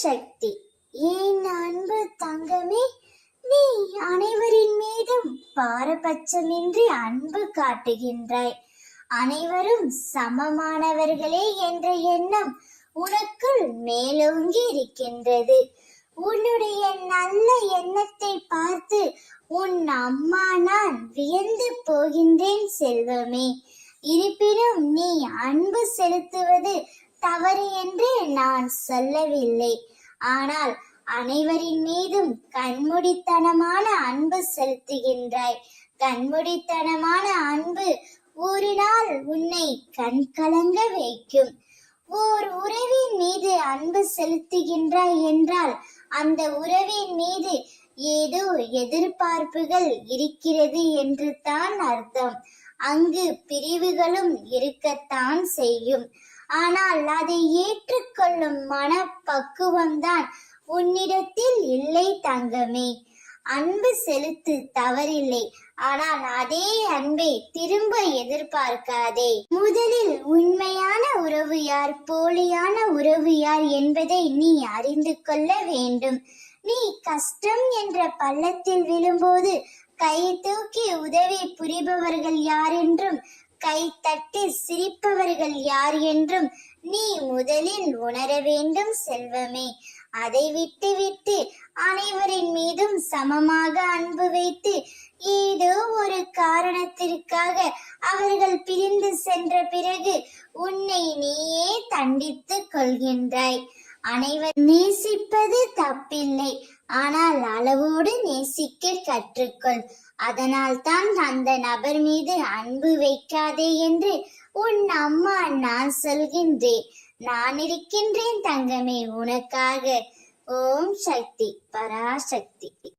சக்தி. என் அன்பு தங்கமே, நீ அனைவரின் மீதும் பாரபட்சமின்றி அன்பு காட்டுகின்றாய். அனைவரும் சமமானவர்களே என்ற எண்ணம் உனக்குள் மேலோங்கி இருக்கின்றது. உன்னுடைய நல்ல எண்ணத்தை பார்த்து உன் அம்மா நான் வியந்து போகின்றேன் செல்வமே. இருப்பினும் நீ அன்பு செலுத்துவது தவறு என்று நான் சொல்லவில்லை. ஆனால் அனைவரின் மீதும் கண்மூடித்தனமான அன்பு செலுத்துகின்றாய். கண்மூடித்தனமான அன்பு ஒரு நாள் உன்னை கண்கலங்க வைக்கும். ஓர் உறவின் மீது அன்பு செலுத்துகின்றாய் என்றால் அந்த உறவின் மீது ஏதோ எதிர்பார்ப்புகள் இருக்கிறது என்று தான் அர்த்தம். அங்கு பிரிவுகளும் இருக்கத்தான் செய்யும். ஆனால் அதை ஏற்றுக்கொள்ளும் மனப்பக்குவம்தான் உன்னிடத்தில் இல்லை தங்கமே. அன்பு செலுத்து, தவறில்லை. ஆனால் அதே அன்பை திரும்ப எதிர்பார்க்காதே. முதலில் உண்மையான உறவு யார், போலியான உறவு யார் என்பதை நீ அறிந்து கொள்ள வேண்டும். நீ கஷ்டம் என்ற பள்ளத்தில் விழும்போது கை தூக்கி உதவி புரிபவர்கள் யார் என்றும் கை தட்டி சிரிப்பவர்கள் யார் என்றும் நீ முதலில் உணர வேண்டும் செல்வமே. அதை விட்டு அனைவரின் மீதும் சமமாக அன்பு வைத்து ஏதோ ஒரு காரணத்திற்காக அவர்கள் பிரிந்து சென்ற பிறகு உன்னை நீயே தண்டித்துக் கொள்கின்றாய். அனைவர் நேசிப்பது தப்பில்லை, ஆனால் அளவோடு நேசிக்க கற்றுக்கொள். அதனால் தான் அந்த நபர் மீது அன்பு வைக்காதே என்று உன் அம்மா நான் சொல்கின்றேன். நான் இருக்கின்றேன் தங்கமே உனக்காக. ஓம் சக்தி, பராசக்தி.